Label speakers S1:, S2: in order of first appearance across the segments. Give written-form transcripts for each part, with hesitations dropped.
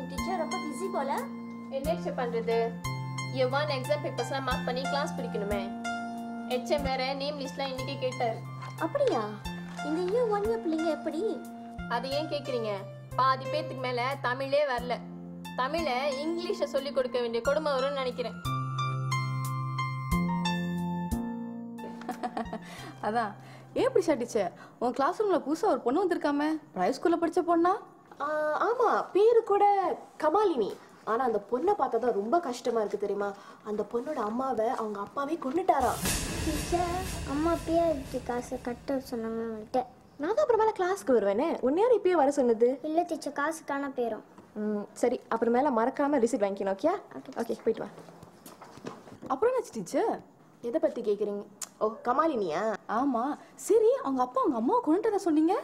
S1: Teacher ரொம்ப busy போல.
S2: என்ன பண்றது? இயர் 1 எக்ஸாம் பேப்பர்ஸ்லாம் மார்க் பண்ணி கிளாஸ் பிடிக்கணுமே. HM வேற நேம் லிஸ்ட்லாம் இன்னைக்கு கேட்டார்.
S1: அப்படியா? இந்த இயர் 1 இயர் பிள்ளைங்க எப்படி?
S2: அது ஏன் கேக்குறீங்க? பாதி பேத்துக்கு மேல தமிழே வரல. தமிழை இங்கிலீஷை சொல்லி கொடுக்க வேண்டிய கொடுமை வரும்னு நினைக்கிறேன்.
S3: அதான் ஏன் இப்படி சாட்டிச்சே? உன் கிளாஸ் ரூம்ல புதுசா ஒரு பொண்ணு வந்திருக்காம, பிரைவேட் ஸ்கூல்ல படிச்ச பொண்ணா?
S4: ஆமா, பேரு கூட கமாலினி. ஆனா அந்த பொண்ணை பார்த்தா ரொம்ப கஷ்டமா இருக்கு தெரியுமா? அந்த பொண்ணோட அம்மாவை அவங்க அப்பாவே கொன்னுட்டாராம்.
S1: டீச்சர், அம்மா பேருக்கு காசு கட்ட சொன்னாங்க.
S4: நான் தான் அப்புறமேல கிளாஸ்க்கு வருவேனே. உன்னையார் இப்பயே வர சொன்னது?
S1: இல்ல டீச்சர், காசு காண போயிடும்.
S4: சரி, அப்புறமேல மறக்காம ரிசீட் வாங்கிக்கணும். ஓகே ஓகே, போயிட்டு வா.
S3: அப்புறம் என்னாச்சு டீச்சர்?
S4: எதை பத்தி கேக்குறீங்க? ஓ, கமாலினியா?
S3: ஆமா. சரி, அவங்க அப்பா அவங்க அம்மாவை கொண்டுட்டதா சொன்னீங்க.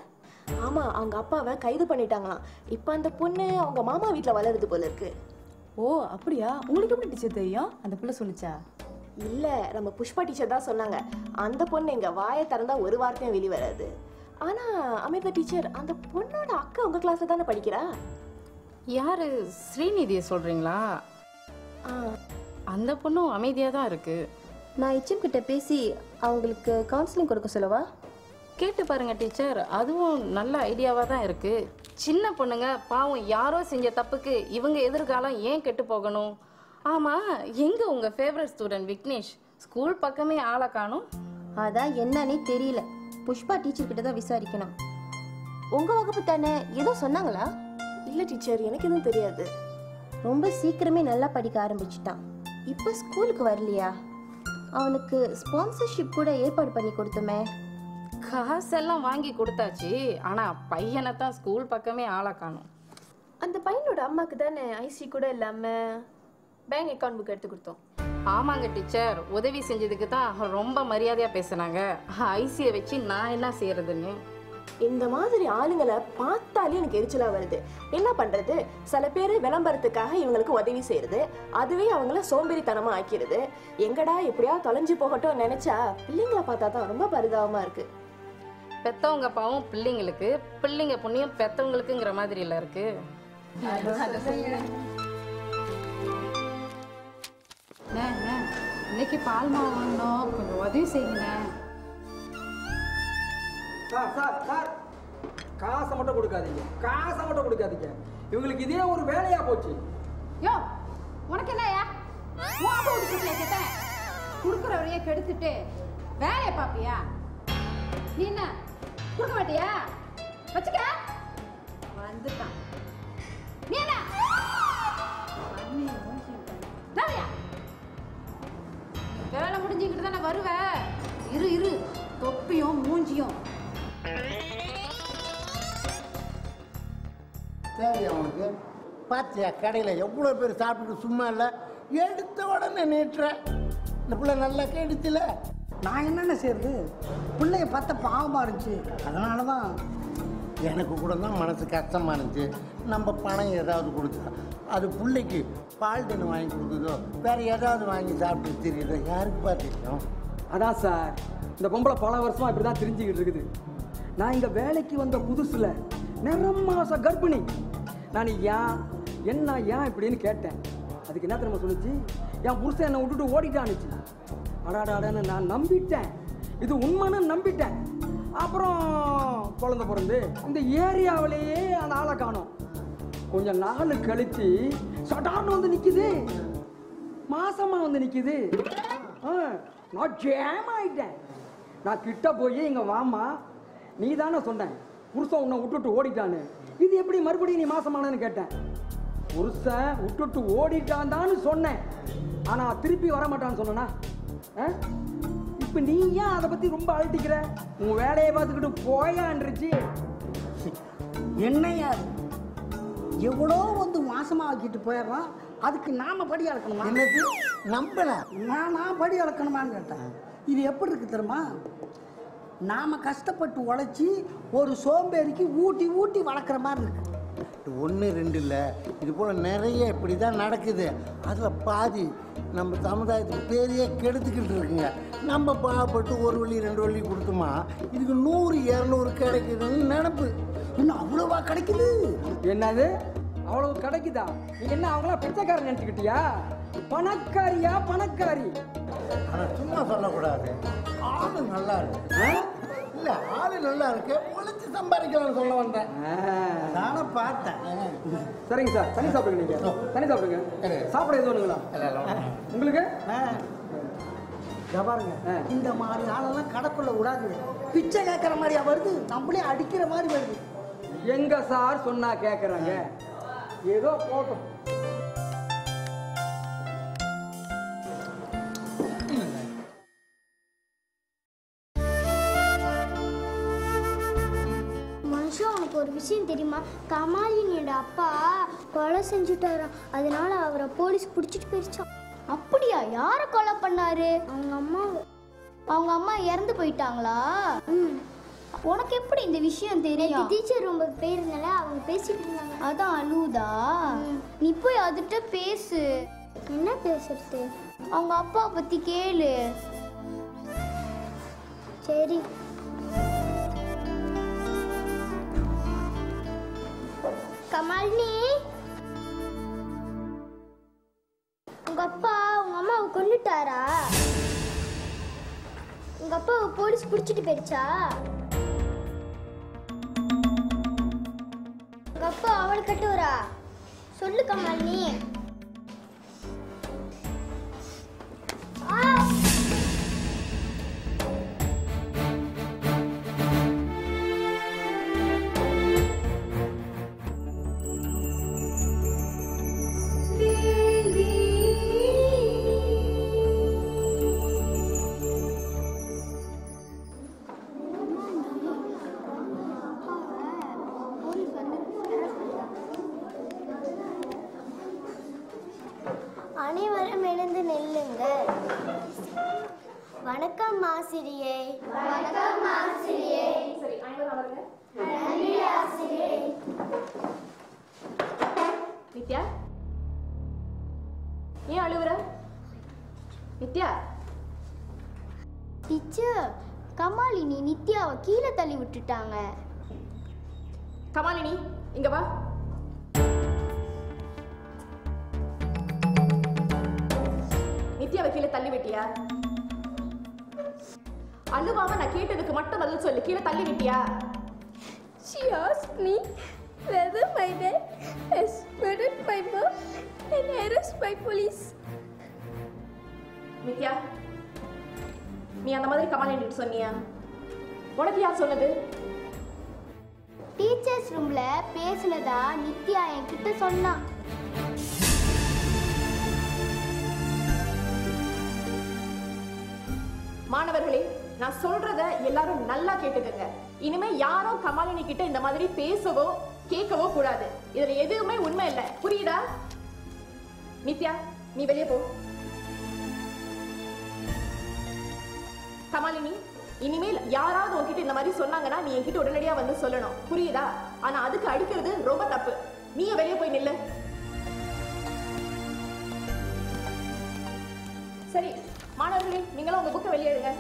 S4: ஆமா, அவங்க அப்பாவை கைது பண்ணிட்டாங்களாம். இப்ப அந்த பொண்ணு அவங்க மாமா வீட்டுல வளருது போல இருக்கு.
S3: ஓ அப்படியா? உங்களுக்கு எப்படி டீச்சர் தெரியும்? அந்த பிள்ளை சொல்லிச்சா?
S4: இல்ல, நம்ம புஷ்பா டீச்சர் தான் சொன்னாங்க. அந்த பொண்ணு எங்க வாயை திறந்தா ஒரு வார்த்தையும் வெளி வராது. ஆனா அமிர்தா டீச்சர், அந்த பொண்ணோட அக்கா உங்க கிளாஸ்ல தானே படிக்கிறா?
S5: யாரு? ஸ்ரீநிதியை சொல்றீங்களா? அந்த பொண்ணும் அமைதியா தான் இருக்கு.
S4: நான் HM கிட்ட பேசி அவங்களுக்கு கவுன்சிலிங் கொடுக்க சொல்லவா?
S5: கேட்டு பாருங்க டீச்சர், அதுவும் நல்ல ஐடியாவா தான் இருக்கு. சின்ன பொண்ணுங்க பாவம், யாரோ செஞ்ச தப்புக்கு இவங்க எதிர்காலம் ஏன் கெட்டு போகணும்? ஆமா, எங்க உங்க ஃபேவரட் ஸ்டூடெண்ட் விக்னேஷ்? ஸ்கூல் பக்கமே ஆளை காணும்.
S6: அதான் என்னன்னே தெரியல. புஷ்பா டீச்சர் கிட்ட தான் விசாரிக்கணும். உங்க வகுப்பு தானே, ஏதோ சொன்னாங்களா?
S4: இல்ல டீச்சர், எனக்கு எதுவும் தெரியாது.
S6: ரொம்ப சீக்கிரமே நல்லா படிக்க ஆரம்பிச்சுட்டான். இப்ப ஸ்கூலுக்கு வரலையா? அவனுக்கு ஸ்பான்சர்ஷிப் கூட ஏற்பாடு பண்ணி கொடுத்தோமே.
S5: காசெல்லாம் வாங்கி கொடுத்தாச்சு, ஆனா பையனை தான் ஸ்கூல் பக்கமே ஆளை காணும்.
S2: அந்த பையனோட அம்மாக்கு தானே ஐசி கூட இல்லாம பேங்க் அக்கவுண்ட் புக் எடுத்து கொடுத்தோம்.
S5: ஆமாங்க டீச்சர், உதவி செஞ்சதுக்கு தான் ரொம்ப மரியாதையா பேசினாங்க. ஐசியை வச்சு நான் என்ன செய்யறதுன்னு.
S4: இந்த மாதிரி ஆளுங்களை பார்த்தாலே எனக்கு எரிச்சலா வருது. என்ன பண்றது? சில பேர் விளம்பரத்துக்காக இவங்களுக்கு உதவி செய்யறது, அதுவே அவங்கள சோம்பேறித்தனமா ஆக்கிடுது. எங்கடா எப்படியாவது தொலைஞ்சு போகட்டும் நினைச்சா பிள்ளைங்களை பார்த்தா தான் ரொம்ப பரிதாபமா இருக்கு.
S5: பெத்தவங்க பாவம் பிள்ளைங்களுக்கு, பிள்ளைங்க புண்ணியம் பெத்தவங்களுக்குங்கிற மாதிரி இல்ல இருக்கு.
S7: இன்னைக்கு பால் மாவு வாங்கணும், கொஞ்சம் உதவி செய்யுங்க.
S8: சார் சார் சார், காசை மட்டும் கொடுக்காதீங்க, காசை மட்டும் கொடுக்காதீங்க. இவங்களுக்கு இதே ஒரு வேலையா போச்சு.
S7: யோ, உனக்கு என்னையா கேட்டேன்? கொடுக்குறவரையே கெடுத்துட்டு வேலையை பாப்பியா? நீ என்ன கொடுக்க மாட்டியா? வச்சுக்க. வந்துட்டான். நீ என்ன வேலை முடிஞ்சுக்கிட்டு தானே வருவ? இரு இரு, தொப்பியும் மூஞ்சியும்
S9: தேவையா உனக்கு? பார்த்தியா கடையில் எவ்வளோ பேர் சாப்பிட்டுட்டு சும்மா இல்லை, எடுத்த உடனே நீட்டுறேன். இந்த பிள்ளை நல்லா கேடுச்சுல.
S10: நான் என்னென்ன செய்யறது? பிள்ளைய பார்த்த பாவமாக இருந்துச்சு, அதனால தான்.
S9: எனக்கு கூட தான் மனசு கஷ்டமாக இருந்துச்சு. நம்ம பணம் ஏதாவது கொடுத்தா அது பிள்ளைக்கு பால் தின்னு வாங்கி கொடுக்குதோ வேறு ஏதாவது வாங்கி சாப்பிட்டு தெரியுதோ யாருக்கு பார்த்துருக்கோம்.
S8: அதான் சார், இந்த பொம்பளை பல வருஷமா இப்படி தான் தெரிஞ்சுக்கிட்டு இருக்குது. நான் இங்கே வேலைக்கு வந்த புதுசில் நிறம் மாச கர்ப்பிணி. நான் ஏன் இப்படின்னு கேட்டேன். அதுக்கு என்ன தெரியுமா சொல்லிச்சு? என் புருஷன் என்னை விட்டுட்டு ஓடிட்டான்னுச்சு. அடாடாடன்னு நான் நம்பிட்டேன், இது உண்மைன்னு நம்பிட்டேன். அப்புறம் குழந்தை பிறந்து இந்த ஏரியாவிலேயே அந்த ஆளை காணோம். கொஞ்சம் நாள் கழிச்சு சடார்னு வந்து நிற்குது, மாசமா வந்து நிற்குது. நான் ஜேம் ஆயிட்டேன். நான் கிட்ட போய் இங்கே வாமா, நீ தானே சொன்னேன் புருஷன் உன்னை விட்டுட்டு ஓடிட்டான்னு, இது எப்படி மறுபடியும் நீ மாசமானன்னு கேட்டேன். புருஷன் விட்டுட்டு ஓடிட்டான் தான் சொன்னேன், ஆனால் திருப்பி வரமாட்டான்னு சொன்னா. இப்போ நீ ஏன் அதை பற்றி ரொம்ப அழட்டிக்கிற? உன் வேலையை பார்த்துக்கிட்டு போயான்ருச்சு.
S10: என்னையா எவ்வளோ வந்து மாசமாக ஆக்கிட்டு போயிடுறான், அதுக்கு நாம படி அளக்கணுமா?
S9: என்னது நம்பல?
S10: நான் படி அளக்கணுமான்னு கேட்டேன். இது எப்படி இருக்கு தெரியுமா? நாம கஷ்டப்பட்டு உழைச்சி ஒரு சோம்பேறிக்கு ஊட்டி ஊட்டி வளர்க்குற மாதிரி இருக்கு.
S9: 1 2 இல்லை, இது போல் நிறைய இப்படி தான் நடக்குது. அதில் பாதி நம்ம சமுதாயத்துக்கு பேரையே கெடுத்துக்கிட்டு இருக்குங்க. நம்ம பாவப்பட்டு 1 வழி 2 வழி கொடுத்தோமா இதுக்கு 100 200 கிடைக்குதுன்னு நினப்பு.
S10: இன்னும் அவ்வளோவா கிடைக்குது?
S8: என்னது அவ்வளவு கிடைக்குதா? நீ என்ன அவங்களாம் பிச்சைக்காரன் நினைச்சுக்கிட்டியா? பணக்காரியா பணக்காரி?
S9: ஆனா சும்மா சொல்லக்கூடாது. ஆளு நல்லா இருக்கு. இல்ல ஆளு நல்லா இருக்கு, உழைச்சு சம்பாதிக்கலாம்னு சொல்ல வந்தேன். நானே பார்த்தேன்.
S8: சரிங்க சார், தண்ணி சாப்பிடுங்க. நீங்க தண்ணி சாப்பிடுங்க. சாப்பிட எதுவும் ஒண்ணுங்களா உங்களுக்கு?
S10: பாருங்க, இந்த மாதிரி ஆளெல்லாம் கடக்குள்ள விடாது. பிச்சை கேட்கற மாதிரியா வருது, நம்மளே அடிக்கிற மாதிரி வருது.
S8: எங்க சார் சொன்னா கேக்குறாங்க? ஏதோ போட்டோம்.
S1: மனுஷன் உனக்கு ஒரு விஷயம் தெரியுமா? கமாலினியோட அப்பா கொலை செஞ்சுட்டாராம். அதனால அவரை போலீஸ் பிடிச்சிட்டு போயிடுச்சான்.
S11: அப்படியா? யாரை கொலை பண்ணாரு? அவங்க அம்மா இறந்து போயிட்டாங்களா? உனக்கு எப்படி இந்த விஷயம் தெரியும்?
S1: டீச்சர் ரொம்ப பேருனால அவங்க பேசிட்டு இருந்தாங்க.
S11: அதான் அழுதா? நீ போய் அதுகிட்ட பேசு.
S1: என்ன பேசுறது?
S11: அவங்க அப்பா பத்தி கேளு.
S1: சரி. கமாலினி, உங்க அப்பா உங்க அம்மாவை கொன்னுட்டாரா? உங்க அப்பாவை போலீஸ் பிடிச்சிட்டு போயிடுச்சா? உங்க அப்பா அவளை கட்டுவரா? சொல்லு கமாலினி. அனைவரும் எழுந்து நில்லுங்க. வணக்கம் ஆசிரியை. வணக்கம் ஆசிரியை.
S2: சரி, அனைவரும் அமருங்க.
S1: நன்றி ஆசிரியை.
S2: நித்யா, ஏன் அழுவுற? நித்யா.
S11: டீச்சர், கமாலினி நித்யாவை கீழே தள்ளி விட்டுட்டாங்க.
S2: கமாலினி, இங்க வா. நித்யாவை கீழே தள்ளி விட்டியா? அழுவாம நான் கேட்டதுக்கு மட்டும் பதில் சொல்லு. கீழே தள்ளி விட்டியா?
S1: She asked me whether my dad has murdered my mom and arrested by police.
S2: Nithya, நீ அந்த மாதிரி கமாலினி சொன்னியா? உனக்கு யார் சொன்னது?
S11: டீச்சர்ஸ் ரூம்ல பேசுனதா நித்யா என்கிட்ட சொன்னா.
S2: மாணவர்களே, நான் சொல்றத எல்லாரும் நல்லா கேட்டுக்கங்க. இனிமே யாரும் கமாலினி கிட்ட இந்த மாதிரி பேசவோ கேட்கவோ கூடாது. இதுல எதுவுமே உண்மை இல்லை. புரியுதா? நித்யா, நீ வெளியே போ. கமாலினி, இனிமேல் யாராவது உன்கிட்ட இந்த மாதிரி சொன்னாங்கன்னா நீ என்கிட்ட உடனடியா வந்து சொல்லணும். புரியுதா? ஆனா அதுக்கு அடிக்கிறது ரொம்ப தப்பு. நீயே வெளியே போய் நில்லு. சரி மாணவர்களே, நீங்களும் உங்க புக்கை வெளியே எடுங்க.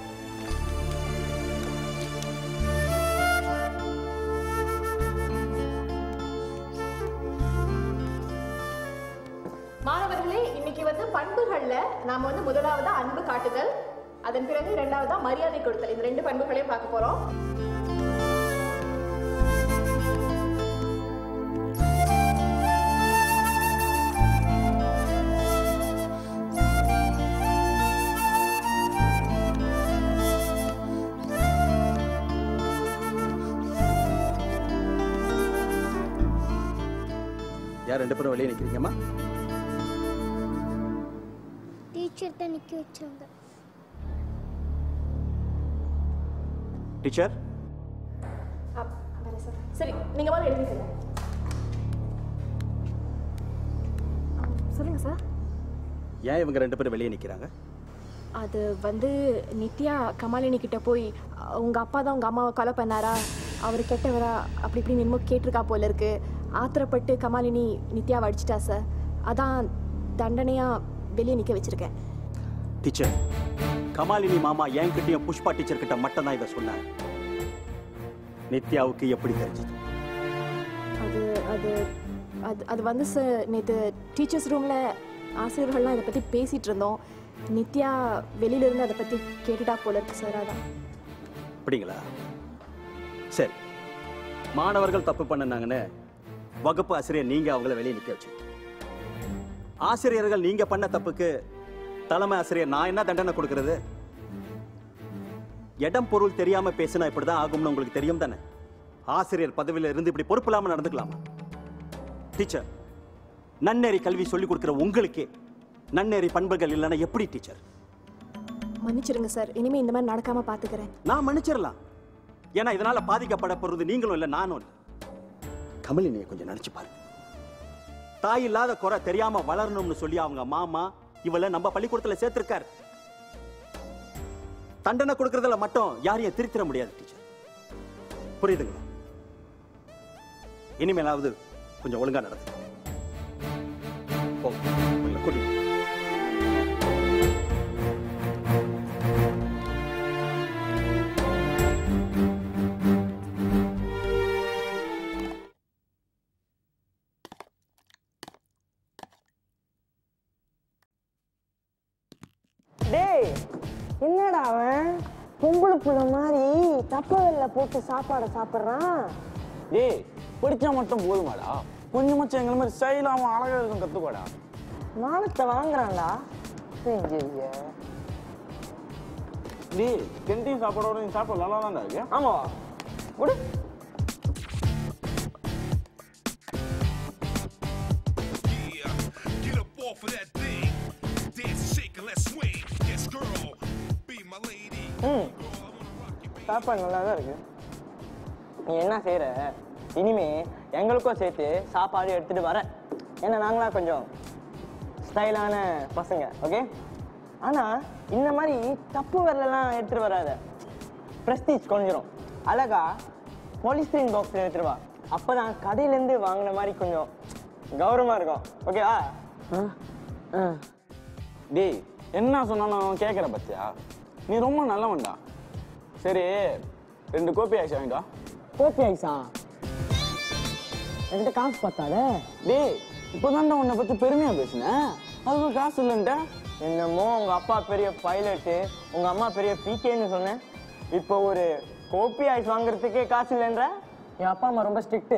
S2: மாணவர்களே, இன்னைக்கு பண்புகள்ல நாம முதலாவதா அன்பு காட்டுதல், அதன் பிறகு இரண்டாவதா மரியாதை கொடுத்தல். இந்த ரெண்டு பண்புகளையும் பார்க்க போறோம்.
S12: யார் ரெண்டு பேரும் வெளியே நிக்கிறீங்கம்மா?
S1: டீச்சர் தான் நிக்க வச்சாங்க.
S12: டீச்சர்,
S2: சரி, நீங்க வந்து எழுதிக்கங்க.
S4: சொல்லுங்க சார்.
S12: ஏன் இவங்க ரெண்டு பேரும் வெளியே நிக்கிறாங்க?
S4: அது நித்யா கமாலினி கிட்ட போய் உங்க அப்பா தான் உங்க அம்மாவை கொலை பண்ணாரா, அவர் கெட்டவரா, அப்படி இப்படி நின்மோ கேட்டிருக்கா போல இருக்கு. ஆத்திரப்பட்டு கமாலினி நித்யாவை அடிச்சிட்டா சார். அதான் தண்டனையா வெளியே நிக்க வச்சிருக்கேன்.
S12: டீச்சர், கமாலினி மாமா என்கிட்டயும் புஷ்பா டீச்சர் கிட்ட மட்டும் தான் இதை சொன்னாங்க. நித்யாவுக்கு எப்படி தெரிஞ்சது?
S4: அது வந்து சார் நேற்று டீச்சர்ஸ் ரூமில் ஆசிரியர்கள்லாம் இதை பற்றி பேசிகிட்டு இருந்தோம். நித்யா வெளியிலேருந்து அதை பற்றி கேட்டுட்டா போல இருக்கு சார். அதான்.
S12: அப்படிங்களா? சரி, மாணவர்கள் தப்பு பண்ணாங்கன்னு வகுப்பு ஆசிரியர் நீங்க அவங்கள வெளியே நிக்க வச்சு, ஆசிரியர்கள் நீங்க பண்ண தப்புக்கு தலைமை ஆசிரியர் நான் என்ன தண்டனை கொடுக்கறது? இடம் பொருள் தெரியாம பேசினா இப்படிதான் ஆகும்னு உங்களுக்கு தெரியும் தானே? ஆசிரியர் பதவியில இருந்து இப்படி பொறுப்பு இல்லாம நடந்துக்கலாமா? டீச்சர், நன்னெறி கல்வி சொல்லிக் கொடுக்கிற உங்களுக்கே நன்னெறி பண்புகள் இல்லைன்னா எப்படி டீச்சர்?
S4: மன்னிச்சிருங்க சார், இனிமே இந்த மாதிரி நடக்காம பாத்துக்கிறேன்.
S12: நான் மன்னிச்சிடலாம், ஏன்னா இதனால பாதிக்கப்பட போறது நீங்களும் இல்லை நானும் இல்லை. கமலினியை கொஞ்சம் நினைச்சு பாருங்க. தாய் இல்லாத குறை தெரியாம வளரணும்னு சொல்லி அவங்க மாமா இவளை நம்ம பள்ளிக்கூடத்துல சேர்த்திருக்காரு. தண்டனை கொடுக்கறதுல மட்டும் யாரையும் திருத்திட முடியாது டீச்சர், புரியுதுங்களா? இனிமேலாவது கொஞ்சம் ஒழுங்கா நடந்து கூட்டி.
S13: டேய், என்னடா அவன் பொம்பளை புள்ள மாதிரி தப்பவெல்ல போட்டு சாப்பாடை சாப்பிட்றான்?
S14: டேய், படிச்சா மட்டும் போதுமாடா, கொஞ்சமாச்சும் எங்களை மாதிரி ஸ்டைலாகவும் அழகா இருக்கும் கத்துக்கோடா.
S13: மானத்தை வாங்குறான்டா.
S14: டேய், கென்டீன் சாப்பாடோட நீ சாப்பாடு நல்லா தான்டா இருக்கு.
S13: ஆமா, விடு. சாப்பாடு நல்லா தான் இருக்கு. நீ என்ன செய்யற? இனிமே எங்களுக்கும் சேர்த்து சாப்பாடு எடுத்துட்டு வர. ஏன்னா நாங்களாம் கொஞ்சம் ஸ்டைலான பசங்க, ஓகே? ஆனா இந்த மாதிரி தப்பு வரலாம் எடுத்துட்டு வராத. பிரஸ்டீஜ் குறைஞ்சிரும். அழகா பாலிஸ்டிரீன் பாக்ஸ்ல எடுத்துட்டு வா. அப்பதான் கடையிலேருந்து வாங்கின மாதிரி கொஞ்சம் கௌரவமா இருக்கும், ஓகேவா?
S14: டேய், என்ன சொன்னாலும் கேட்குற பத்தியா? நீ ரொம்ப நல்லவன்டா. சரி, 2 கோப்பி ஐஸ் வாங்கிட்டா.
S13: கோப்பி ஐஸா? என்கிட்ட காசு பார்த்தால.
S14: டேய், இப்போதான்டா உன்னை பத்தி பெருமையா பேசினேன், அதுக்கு காசு இல்லைன்ட்ட.
S13: என்னமோ உங்க அப்பா பெரிய பைலட்டு, உங்க அம்மா பெரிய பிகேன்னு சொன்னேன். இப்போ ஒரு கோப்பி ஐஸ் வாங்குறதுக்கே காசு இல்லைன்ற? என் அப்பா அம்மா ரொம்ப ஸ்ட்ரிக்ட்.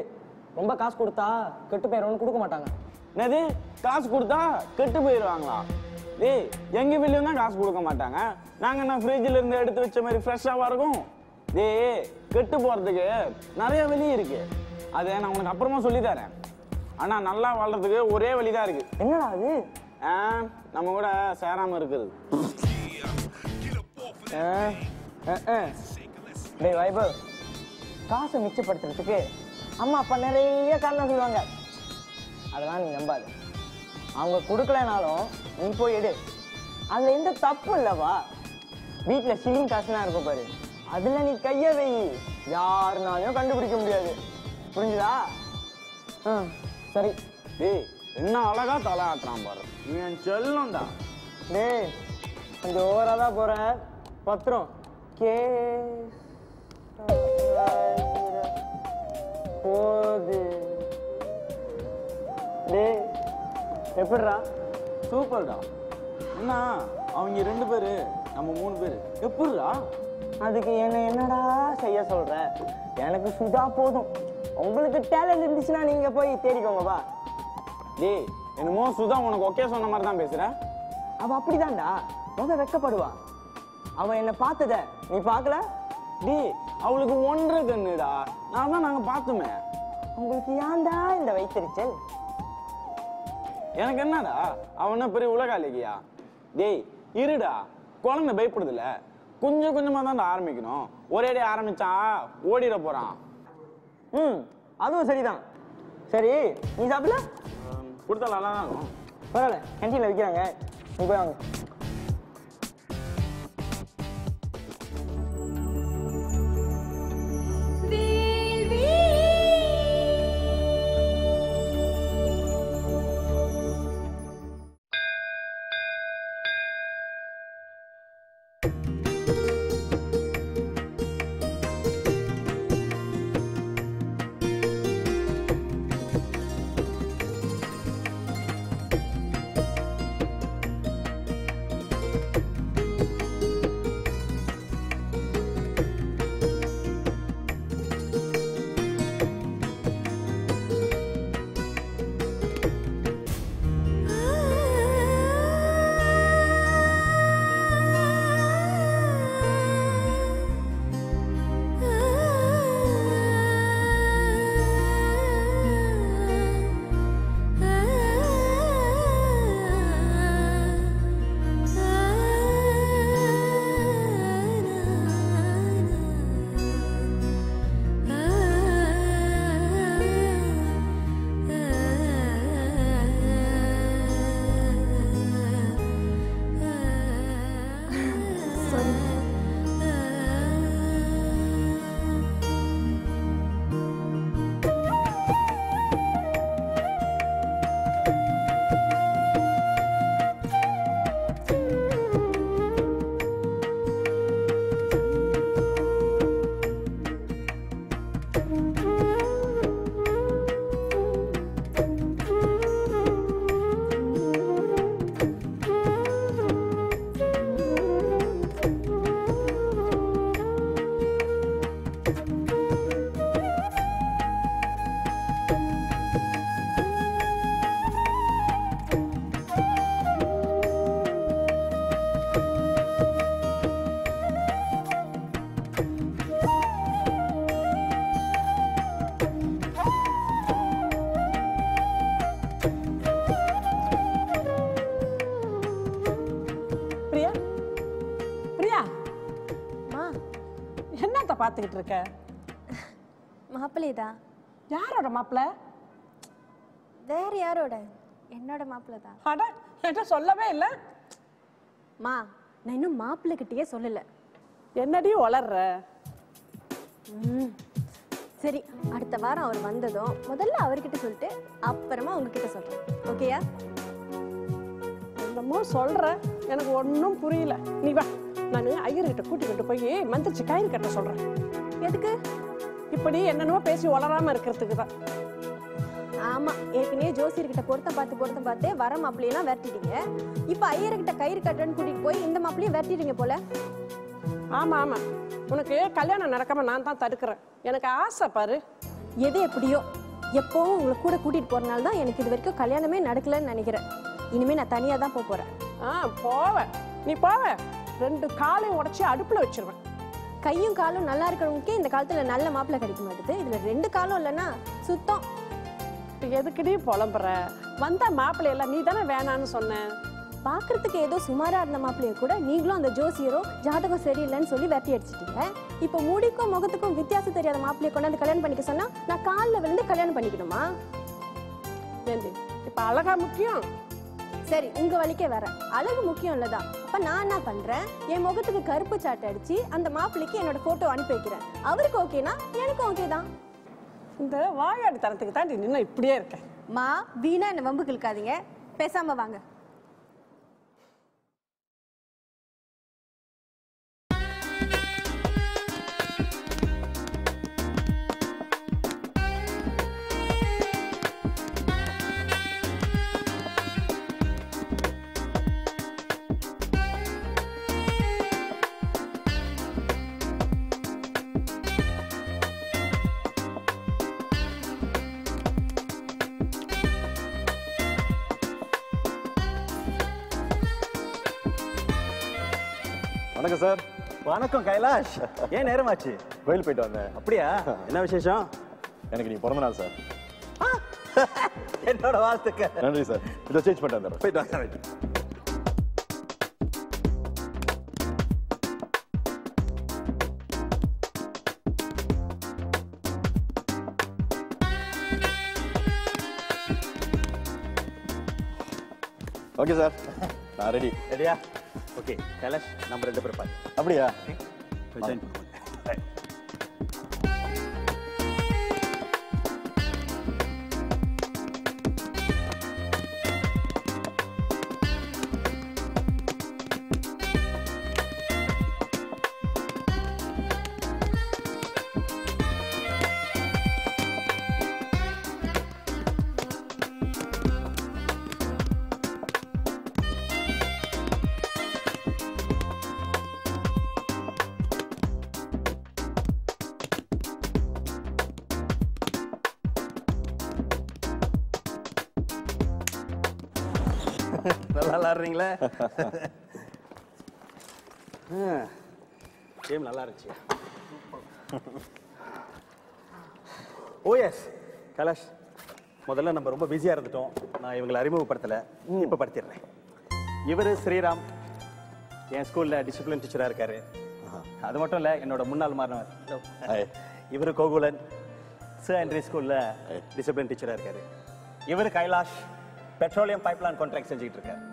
S13: ரொம்ப காசு கொடுத்தா கெட்டு போயிடும்னு கொடுக்க மாட்டாங்க.
S14: என்னது, காசு கொடுத்தா கெட்டு போயிடுவாங்களா? டேய், எங்க வீட்லயும் தான் காசு கொடுக்க மாட்டாங்க. நாங்க என்ன ஃப்ரிட்ஜில் இருந்து எடுத்து வச்ச மாதிரி ஃப்ரெஷ்ஷாவா இருக்கும்? டேய், கெட்டு போறதுக்கு நிறைய வழி இருக்கு, அதை நான் உனக்கு அப்புறமா சொல்லி தரேன். ஆனா நல்லா வாழ்றதுக்கு ஒரே வழிதான் இருக்கு.
S13: என்னடா அது?
S14: நம்ம கூட சேராம இருக்குது.
S13: டேய் வைபவ், காசை மிச்சப்படுத்துறதுக்கு அம்மா அப்பா நிறைய காரணம் சொல்லுவாங்க. அதெல்லாம் நீ நம்பாது. அவங்க கொடுக்கலனாலும் நீ போய் எடு. அதுல எந்த தப்பு இல்லவா? வீட்டுல ஷில்லிங் காசுலாம் இருக்கும் பாரு, அதுல நீ கைய வை, யாருனாலையும் கண்டுபிடிக்க முடியாது. புரிஞ்சுதா? சரி.
S14: டேய், என்ன அழகா தலை ஆட்டுறான் பாரு, இவன் செல்லம்டா.
S13: டேய், கொஞ்சம் ஓவரா தான் போற. பத்திரம் போது. டேய், எப்படிடா?
S14: சூப்பர்டா. என்ன அவங்க 2 பேரு, நம்ம 3 பேரு, எப்படிடா?
S13: அதுக்கு என்னடா செய்ய சொல்ற? எனக்கு சுதா போதும். உங்களுக்கு டேலண்ட் இருந்துச்சுன்னா நீங்க போய் தேடிக்கோங்கப்பா.
S14: டேய், என்னமோ சுதா உனக்கு ஓகே சொன்ன மாதிரி தான் பேசுற.
S13: அவ அப்படிதான்டா, ரொம்ப வெட்கப்படுவா. அவ என்ன பார்த்தத நீ பார்க்கல?
S14: டேய், அவளுக்கு 1.5 கண்ணுடா, நான் தான் நாங்க பார்த்தோமே.
S13: உங்களுக்கு ஏன்டா இந்த வைத்தறிச்சல்?
S14: எனக்கு என்னடா, அவன பெரிய உலக அழகியா? டேய் இருடா, குழந்தை பயப்படுதுல, கொஞ்சம் கொஞ்சமா தான் ஆரம்பிக்கணும். ஒரேடியே ஆரம்பிச்சா ஓடிட போறான்.
S13: அதுவும் சரிதான். சரி, நீ சாப்பிடல?
S14: கொடுத்தா நல்லா தான் இருக்கும்.
S13: பரவாயில்ல, கேன்டீன்ல விற்கிறாங்க, நீ போய் வாங்க.
S15: பிரியா பிரியா
S16: மா
S15: என்னத்த பார்த்துக்கிட்டு இருக்க?
S16: மாப்பிள்ளைதா.
S15: யாரோட மாப்பிள்ளை?
S16: வேற யாரோட? என்னோட மாப்பிள்ளை தான்.
S15: அட என்கிட்ட சொல்லவே இல்லை.
S16: மா நான் இன்னும் மாப்பிள்ளை கிட்டயே சொல்லல.
S15: என்னடி வளர்ற?
S16: சரி, அடுத்த வாரம் அவர் வந்ததும் முதல்ல அவர்கிட்ட சொல்லிட்டு அப்புறமா உங்ககிட்ட சொல்றேன். ஓகேயா?
S15: என்னமோ சொல்ற, எனக்கு ஒன்றும் புரியல. நீ வா, நான் ஐயர்கிட்ட கூட்டிக்கிட்டு போய் மந்திரிச்சு கயிறு கட்ட சொல்றேன்.
S16: எதுக்கு?
S15: இப்படி என்னென்னமோ பேசி வளராம இருக்கிறதுக்கு தான்.
S16: ஆமா, ஏற்கனவே ஜோசியர்கிட்ட பொருத்தம் பார்த்து வர மாப்பிள்ளையெல்லாம் விரட்டிட்டீங்க. இப்ப ஐயர்கிட்ட கயிறு கட்டுறேன்னு கூட்டிட்டு போய் இந்த மாப்பிள்ளையும் விரட்டிடுங்க போல.
S15: ஆமா ஆமா, உனக்கு கல்யாணம் நடக்காம நான் தான் தடுக்கிறேன். எனக்கு ஆசை பாரு.
S16: எது எப்படியோ, எப்பவும் உங்களை கூட கூட்டிட்டு போறனால தான் எனக்கு இது வரைக்கும் கல்யாணமே நடக்கலன்னு நினைக்கிறேன். இனிமே நான் தனியா தான் போறேன்.
S15: போவேன், நீ போவ. 2 காலையும் உடைச்சி அடுப்புல வச்சிருவேன்.
S16: கையும் காலும் நல்லா இருக்கிறவங்களுக்கே இந்த காலத்துல நல்ல மாப்பிள்ளை கிடைக்க மாட்டேது. இதுல 2 காலும் இல்லைன்னா சுத்தம்.
S15: எதுக்குடி புலம்புற? வந்த மாப்பிள்ளை எல்லாம் நீ தானே வேணான்னு சொன்ன.
S16: பாக்குறதுக்கு ஏதோ சுமாரா இருந்த மாப்பிள்ளைய கூட நீங்களும் அந்த ஜோசியரும் ஜாதகம் சரியில்லைன்னு சொல்லி வெட்டி அடிச்சிட்டீங்க. இப்ப முடிக்கும் முகத்துக்கும் வித்தியாசம் தெரியாத மாப்பிள்ளைய கொண்டாந்து கல்யாணம் பண்ணிக்க சொன்னா நான் காலில் விழுந்து கல்யாணம் பண்ணிக்கணுமா?
S15: இப்ப அழகா முக்கியம்.
S16: சரி, உங்க வழிக்கே வர அழகு முக்கியம் இல்லதான். அப்ப நான் என்ன பண்றேன், என் முகத்துக்கு கருப்பு சாட்டை அடிச்சு அந்த மாப்பிள்ளைக்கு என்னோட போட்டோ அனுப்பி வைக்கிறேன். அவருக்கு ஓகேனா எனக்கு ஓகே தான்.
S15: இந்த வாயாடி தரத்துக்கு தாண்டி நின்று இப்படியே இருக்கேன்.
S16: மா, வீணா என்ன வம்புக்கு இழுக்காதீங்க, பேசாம வாங்க.
S12: வணக்கம் சார். வணக்கம் கைலாஷ். ஏன் நேரமாச்சு?
S17: கோயில் போயிட்டு வந்தேன்.
S12: அப்படியா? என்ன விசேஷம்?
S17: எனக்கு நீ பிறந்த நாள் சார்.
S12: என்னோட வாழ்த்துக்கள்.
S17: நன்றி சார். இதை சேஞ்ச் பண்ணிட்டு வந்துடுறேன்.
S12: போயிட்டு வாங்க.
S17: ஓகே சார், நான் ரெடி.
S12: ரெடியா? ஓகே கைலாஷ், நம்ம 2 பேரும் பாரு.
S17: அப்படியா?
S12: ஜாயின் நல்லா விளாடுறீங்களே. கேம் நல்லா இருந்துச்சு. ஓ எஸ் கைலாஷ், முதல்ல நம்ம ரொம்ப பிஸியாக இருந்துட்டோம். நான் இவங்களை அறிமுகப்படுத்தலை, இப்போ படுத்திடுறேன். இவர் ஸ்ரீராம், என் ஸ்கூலில் டிசிப்ளின் டீச்சராக இருக்காரு. அது மட்டும் இல்லை, என்னோட முன்னாள் மாணவர். இவர் கோகுலன், சர் ஆண்ட்ரி ஸ்கூலில் டிசிப்ளின் டீச்சராக இருக்காரு. இவர் கைலாஷ், பெட்ரோலியம் பைப்லைன் கான்ட்ராக்ட் செஞ்சுக்கிட்டு இருக்காரு.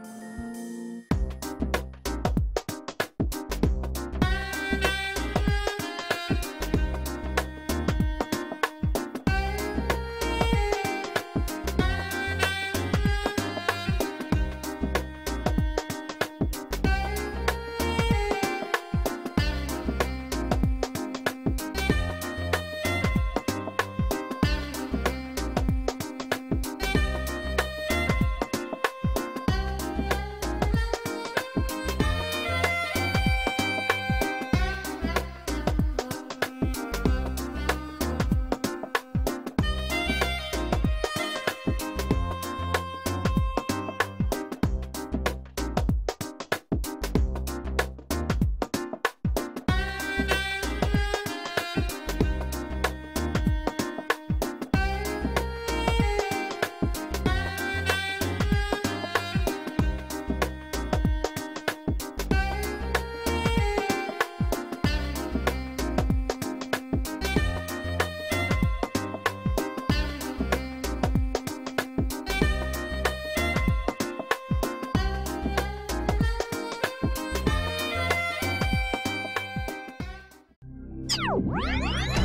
S11: ஆ